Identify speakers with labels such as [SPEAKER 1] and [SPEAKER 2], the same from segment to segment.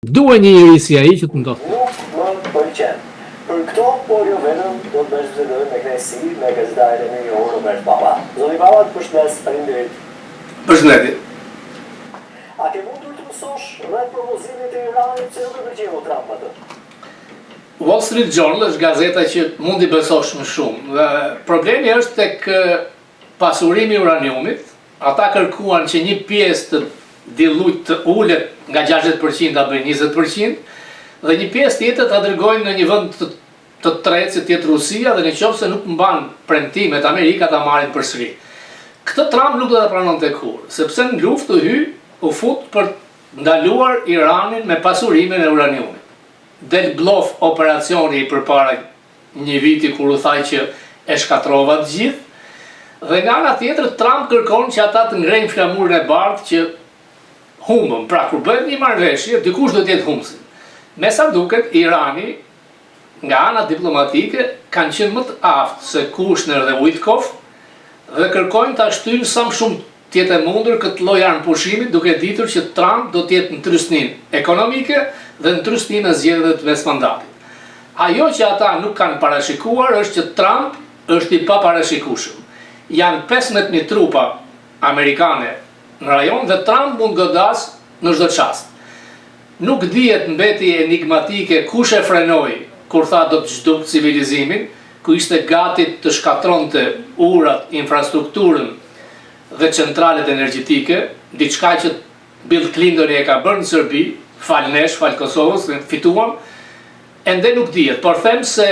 [SPEAKER 1] Duhe një njeri si ai që të ndodhë.
[SPEAKER 2] Nuk më pëlqen. Për këto, por jo vetëm, do të bashkëpunojmë me kënaqësi me gazetaren e njohur Robert Balla. Zoti Balla, përshëndes, faleminderit.
[SPEAKER 3] Përshëndetje.
[SPEAKER 2] A ke mundur të mësosh rreth propozimit të Iranit që nuk e pëlqeu Trump atë?
[SPEAKER 3] Wall Street Journal është gazeta që mund i besosh më shumë. Dhe problemi është tek pasurimi i uraniumit. Ata kërkuan që një pjesë të dilujt të ulet nga 60% ta bëjnë 20%, dhe një pjesë tjetër ta dërgojnë në një vend të tretë si tjetë Rusia, dhe nëse nuk mban premtimet Amerika ta marrin përsëri. Këtë Trump nuk do ta pranonte kurrë, sepse në luftë u fut për ndaluar Iranin me pasurimin e uraniumit. Del blof operacioni përpara një viti kur u thaj që e shkatrova të gjithë, dhe nga ana tjetër Trump kërkon që ata të ngrejnë flamurin e bardhë që humbën. Pra kur bëhet një marrëveshje, dikush do të jetë humbësi. Me sa duket, Irani nga ana diplomatike kanë qenë më të aftë se Kushner dhe Witkoff dhe kërkojnë ta shtyjnë sa më shumë të jetë e mundur këtë lloj armëpushimit, duke ditur që Trump do të jetë në trysninë ekonomike dhe në trysninë e zgjedhjeve të mesmandatit. Ajo që ata nuk kanë parashikuar është që Trump është i paparashikueshëm. Janë 15.000 trupa amerikane në rajon dhe Trump mund godas në çdo çast. Nuk dihet, mbeti enigmatike kush e frenoi kur tha do të zhduk civilizimin, ku ishte gati të shkatronte urat, infrastrukturën dhe centralet energjetike, diçka që Bill Clinton e ka bërë në Serbi, fal nesh, fal Kosovës, fituam, ende nuk dihet, por them se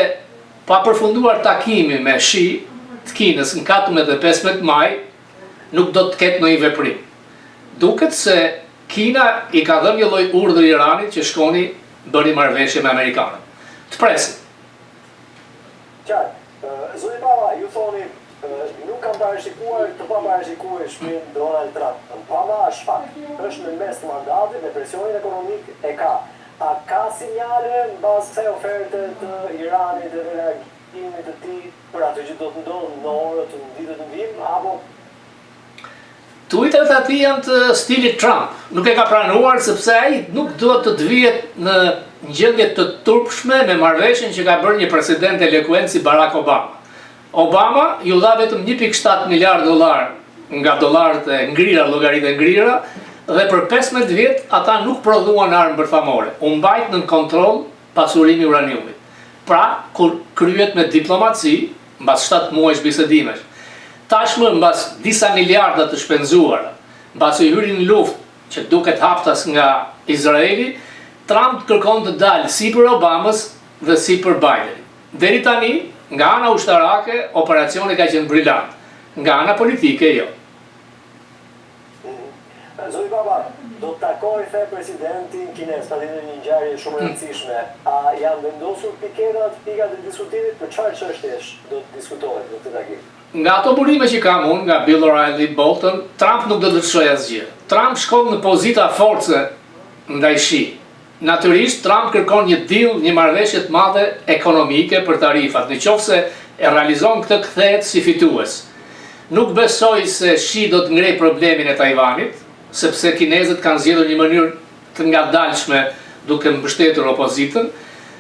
[SPEAKER 3] pa përfunduar takimi me Shi të Kinës në 14-15 maj, nuk do të ketë ndonjë veprim. Duket se Kina i ka dhënë një lloj urdhri Iranit që shkoni bëri marrëveshje me amerikanët. Të presim.
[SPEAKER 2] Qartë. Zoti Balla, ju thoni nuk kanë parashikuar të paparashikueshmin Donald Trump. Pama është fakt. Është në mes të mandatit me presionin ekonomik e ka. A ka sinjale mbas kësaj oferte të Iranit dhe reagimit të tij për atë që do të ndodhë në orët të ditët në vim, apo
[SPEAKER 3] Twitteret ati janë të stilit Trump. Nuk e ka pranuar sepse ai nuk do të vihet në gjendje të turpshme me marrëveshjen që ka bërë një president elekuent si Barack Obama. Obama ju dha vetëm 1.7 miliard dollar nga dollarët e ngrira, llogaritë e ngrira, dhe për 15 vjet ata nuk prodhuan armë bërthamore. U mbajt në kontroll pasurimi i uraniumit. Pra, kur kryhet me diplomaci, mbas 7 muajsh bisedimesh, tashmë mbas disa miliarda të shpenzuara, mbas i hyrin në luftë që duket haptas nga Izraeli, Trump kërkon të dalë si për Obamës dhe si për Biden. Deri tani, nga ana ushtarake, operacioni ka qenë brillant, nga ana politike jo.
[SPEAKER 2] Zoti Balla, do të takoj the presidentin kinez, patjetër një ngjarje shumë e rëndësishme. A janë vendosur pikat e diskutimit për çfarë çështjesh do të diskutohet në këtë takim?
[SPEAKER 3] Nga ato burime që kam unë, nga Bill O'Reilly, Bolton, Trump nuk do të çojë asgjë. Trump shkon në pozita force ndaj Shi. Natyrisht, Trump kërkon një deal, një marrëveshje të madhe ekonomike për tarifat, nëse e realizon këtë kthehet si fitues. Nuk besoj se Shi do të ngrej problemin e Tajvanit, sepse kinezët kanë zgjedhur një mënyrë të ngadalshme duke mbështetur opozitën,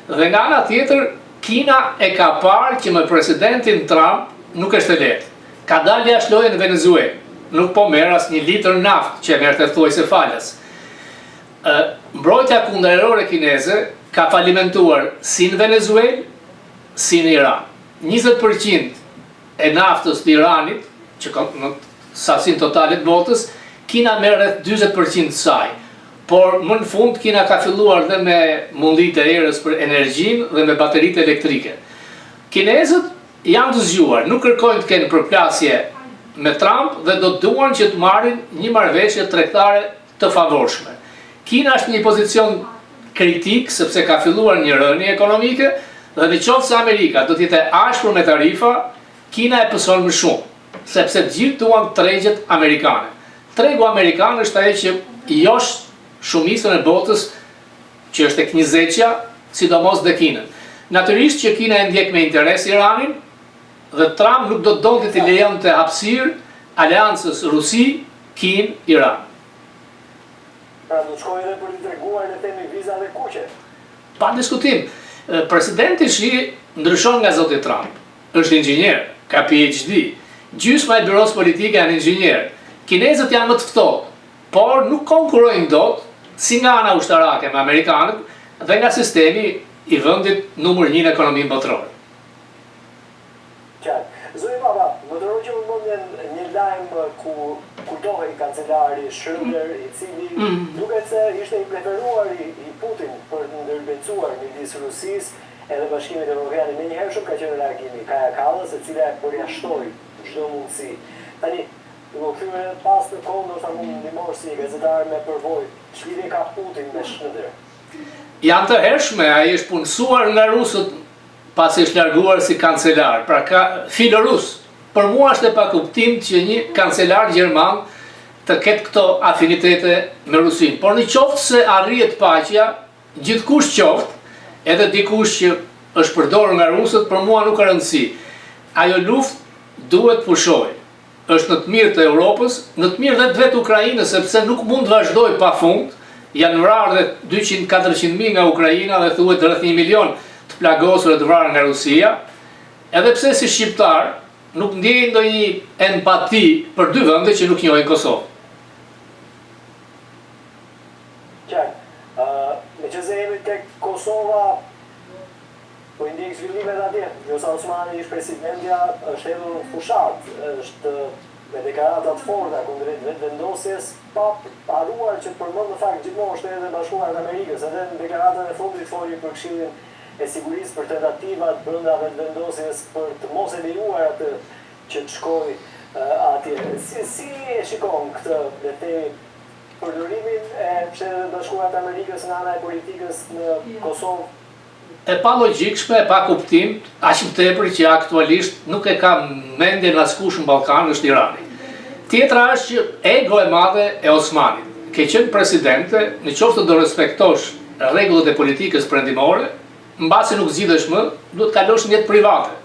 [SPEAKER 3] dhe nga ana tjetër, Kina e ka parë që me presidentin Trump nuk është e lehtë. Ka dalë jashtë lojë në Venezuelë. Nuk po merr as një litër naftë që merrte thuajse falas. Mbrojtja kundërore kineze ka falimentuar si në Venezuelë, si në Iran. 20% e naftës të Iranit, që ka në sasinë totale të botës, Kina merr rreth 40% të saj. Por më në fund Kina ka filluar dhe me mundëritë e erës për energjinë dhe me bateritë elektrike. Kinezët janë të zgjuar, nuk kërkojnë të kenë përplasje me Trump dhe do të duan që të marrin një marrëveshje tregtare të favorshme. Kina është në një pozicion kritik sepse ka filluar një rënje ekonomike dhe nëse Amerika do të jetë ashpër me tarifa, Kina e pëson më shumë, sepse të gjithë duan tregjet amerikane. Tregu amerikan është ai që josh shumicën e botës që është tek 20-ja, sidomos dhe Kinën. Natyrisht që Kina e ndjek me interes Iranin, dhe Trump nuk do të donte të lejonte hapësirë aleancës Rusi, Kinë, Iran.
[SPEAKER 2] Pra do të shkojë edhe për t'i treguar le themi viza dhe kuqe.
[SPEAKER 3] Pa diskutim. Presidenti Shi ndryshon nga zoti Trump. Është inxhinier, ka PhD. Gjysma e byros politike janë inxhinier. Kinezët janë më të ftohtë, por nuk konkurrojnë dot si nga ana ushtarake me amerikanët dhe nga sistemi i vendit numër 1 në ekonominë botërore.
[SPEAKER 2] Qartë. Zoti Papa, më dërgoj që më mundjen një lajm ku dohej kancelari Schröder, i cili duket se ishte i preferuar i Putin për të ndërbecuar midis Rusisë edhe Bashkimit Evropian. Menjëherë shumë ka qenë reagimi Kaja Kallas, e cila e përjashtoi çdo mundësi. Tani, do të kthyer pas në kohë ndoshta mund të ndihmosh si gazetar me përvojë. Ç'lidhje ka Putin me Schröder?
[SPEAKER 3] Janë të hershme, ai është punësuar nga rusët pasi është larguar si kancelar, pra ka filorus. Për mua është e pa kuptim që një kancelar gjerman të ketë këto afinitete me Rusinë. Por në qoftë se arrihet paqja, gjithkush qoftë, edhe dikush që është përdorur nga rusët, për mua nuk ka rëndësi. Ajo luftë duhet pushojë. Është në të mirë të Europës, në të mirë dhe të vetë Ukrainës, sepse nuk mund të vazhdoj pafund. Janë vrarë dhe 200-400.000 nga Ukraina dhe thuhet rreth 1 milion të plagosur e të vrarë nga Rusia. Edhe pse si shqiptar nuk ndjej ndonjë empati për dy vende që nuk njohin Kosovë.
[SPEAKER 2] Qartë. Meqenëse jemi tek Kosova, po i ndjek zhvillimet atje. Vjosa Osmani ish presidentja është hedhur në fushat, është me deklarata të forta kundrejt vetëvendosjes, pa haruar që përmend në fakt gjithmonë Shtetet e Bashkuara të Amerikës, edhe në deklaratën e fundit foli për Këshillin e Sigurisë për tentativat brenda vetëvendosjes për të mos e lejuar atë që të shkojë atje. Si e shikon këtë, le të themi, përdorimin e Shtetet e Bashkuara të Amerikës nga ana e politikës në Kosovë?
[SPEAKER 3] E pa logjikshme, e pa kuptim, aq më tepër që aktualisht nuk e ka mendjen askush në Ballkan, është Irani. Tjetra është që ego e madhe e Osmanit. Ke qenë presidente, në qoftë do respektosh rregullat e politikës perëndimore, mbasi nuk zgjidhesh më, duhet kalosh në jetë private.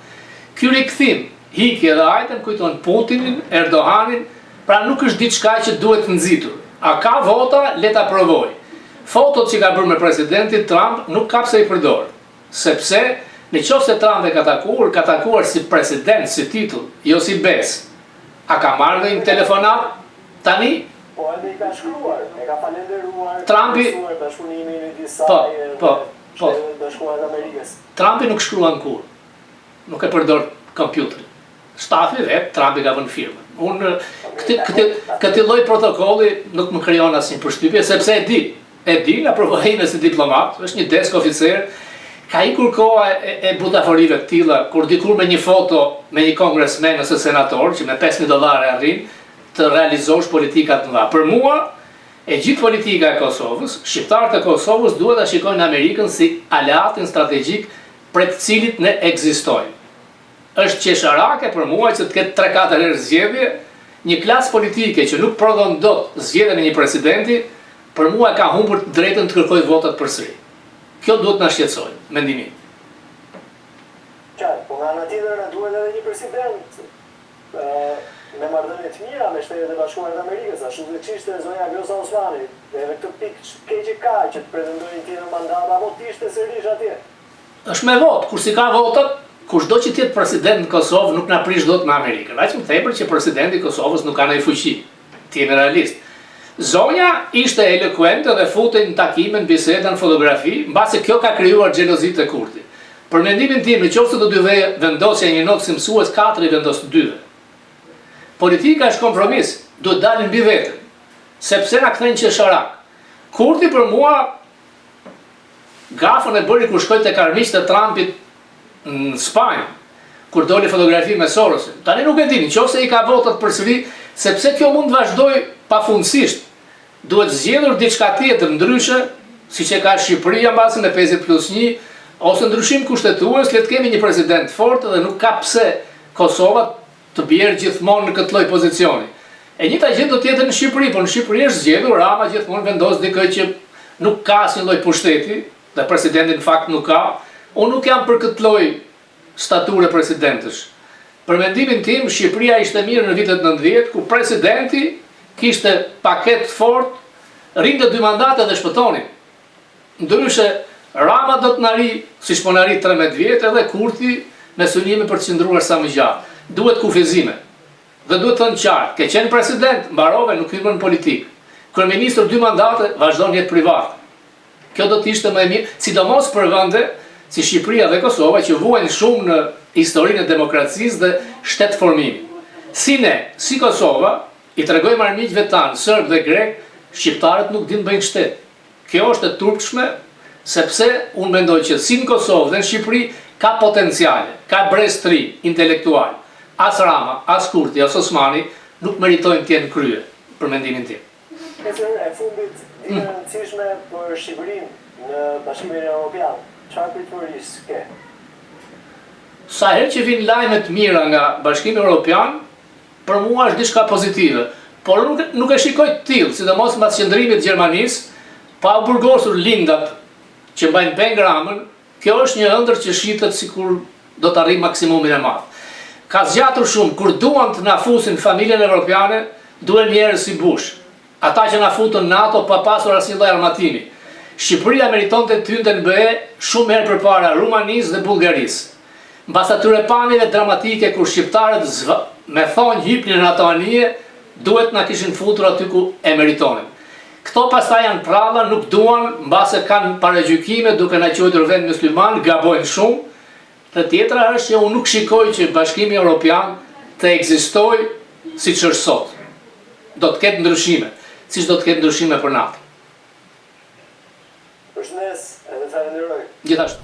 [SPEAKER 3] Ky rikthim, hikje dhe ajten kujton Putinin, Erdoganin, pra nuk është diçka që duhet nxitur. A ka vota, le ta provoj. Fotot që ka bërë me presidentin Trump nuk ka pse i përdor. Sepse në qoftë se Trump e ka takuar si president, si titull, jo si bes. A ka marrë dhe një telefonat tani?
[SPEAKER 2] Po edhe i ka shkruar, e ka falenderuar
[SPEAKER 3] Trumpi
[SPEAKER 2] bashkëpunimin e disa Shtetet Bashkuara të Amerikës.
[SPEAKER 3] Trumpi nuk shkruan kur. Nuk e përdor kompjuterin. Shtafi vet, Trumpi ka vënë firmën. Unë këtë lloj protokolli nuk më krijon asnjë përshtypje sepse e di nga provojë ime si diplomat, është një desk oficer. Ka ikur koha e butaforive të tilla, kur dikur me një foto me një kongresmen ose senator, që me $5.000 arrin të realizosh politikat mëdha. Për mua, e gjithë politika e Kosovës, shqiptarët e Kosovës duhet ta shikojnë Amerikën si aleatin strategjik për të cilit ne ekzistojmë. Është qesharake për mua që të ketë 3-4 herë zgjedhje, një klasë politike që nuk prodhon dot zgjedhjen e një presidenti, për mua ka humbur drejtën të kërkojë votat përsëri. Kjo duhet na shqetësojë, mendimin.
[SPEAKER 2] Qartë, po nga ana tjetër na duhet edhe një president me marrëdhënie të mira me Shtetet e Bashkuara të Amerikës, ashtu siç ishte zonja Vjosa Osmani, dhe këtë pikë keqe ka që të pretendojnë një tjetër mandat apo të ishte sërish atje.
[SPEAKER 3] Është me votë, kur si ka votat, kushdo që të jetë president në Kosovë nuk na prish dot me Amerikën. Aq më tepër që presidenti i Kosovës nuk ka ndonjë fuqi. Ti jemi realist. Zonja ishte elokuente dhe futej në takime, në biseda, në fotografi, mbase kjo ka krijuar xhelozitë e Kurti. Për mendimin tim, nëse do dy vendosja një notë si mësues, 4 i vendos 2. Politika është kompromis, duhet dalin mbi veten, sepse na kthejnë qesharak. Kurti për mua gafën e bëri kur shkoi tek armiqtë e Trumpit në Spanjë, kur doli fotografi me Sorosin. Tani nuk e dini, nëse i ka votat përsëri, sepse kjo mund të vazhdojë pafundësisht. Duhet zgjedhur diçka tjetër ndryshe, siç e ka Shqipëria mbasi me 50+1, ose ndryshim kushtetues, le të kemi një president fort dhe nuk ka pse Kosova të bjerë gjithmonë në këtë lloj pozicioni. E njëjta gjë do të jetë në Shqipëri, por në Shqipëri është zgjedhur Rama gjithmonë vendos dikë që nuk ka asnjë lloj pushteti, dhe presidenti në fakt nuk ka. Unë nuk jam për këtë lloj stature presidentësh. Për mendimin tim, Shqipëria ishte mirë në vitet 90, ku presidenti kishte paket fort rinë të 2 mandate dhe shpëtonin. Ndryshe, Rama do të nari, si shpo nari 13 vjetë, edhe Kurti me synime për të qëndruar sa më gjatë. Duhet kufizime. Dhe duhet të në qartë, ke qenë president, mbarove, nuk hyrë në politikë. Kryeministër 2 mandate, vazhdon jetë private. Kjo do të ishte më e mirë, sidomos për vende si Shqipëria dhe Kosova, që vuajnë shumë në historinë e demokracisë dhe shtetë formimi. Si ne, si Kosova, i tregojmë armiqve tanë, sërbë dhe grek, shqiptarët nuk din bëjnë shtetë. Kjo është e turpshme, sepse unë mendoj që si në Kosovë dhe në Shqipëri ka potenciale, ka breztri intelektual. As Rama, as Kurti, as Osmani nuk meritojnë t'jenë krye, për mendimin tim.
[SPEAKER 2] E fundit, e rëndësishme për Shqipërinë në Bashkimin Evropian, çfarë pritërisë ke?
[SPEAKER 3] Sa herë që vinë lajmet mira nga Bashkimi Evropian, për mua është diçka pozitive, por nuk e shikoj të tillë, sidomos mbas qëndrimit të Gjermanisë, pa u burgosur lindat që mbajnë pengramën, kjo është një ëndër që shitet sikur do të arrijë maksimumin e madh. Ka zgjatur shumë, kur duan të na fusin familjen evropiane, duhen njerëz si Bush. Ata që na futën NATO pa pasur asnjë lloj armatimi. Shqipëria meritonte të hynte në BE shumë herë përpara Rumanisë dhe Bullgarisë. Mbas atyre panive dramatike kur shqiptarët me thonë hipnin në ato anije, duhet na kishin futur aty ku e meritonin. Këto pastaj janë pralla, nuk duan, mbase kanë paragjykime duke na quajtur vend musliman, gabojnë shumë. Dhe tjetra është që unë nuk shikoj që Bashkimi Evropian të ekzistojë siç është sot. Do të ketë ndryshime, siç do të ketë ndryshime për NATO.
[SPEAKER 2] Përshëndes, edhe falenderoj.
[SPEAKER 3] Gjithashtu.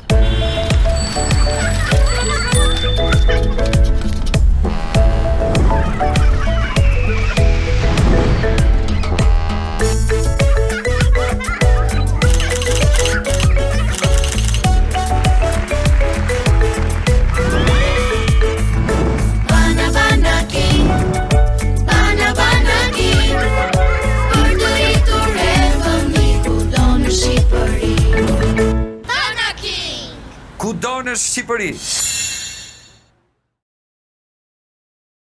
[SPEAKER 4] Kudo në Shqipëri.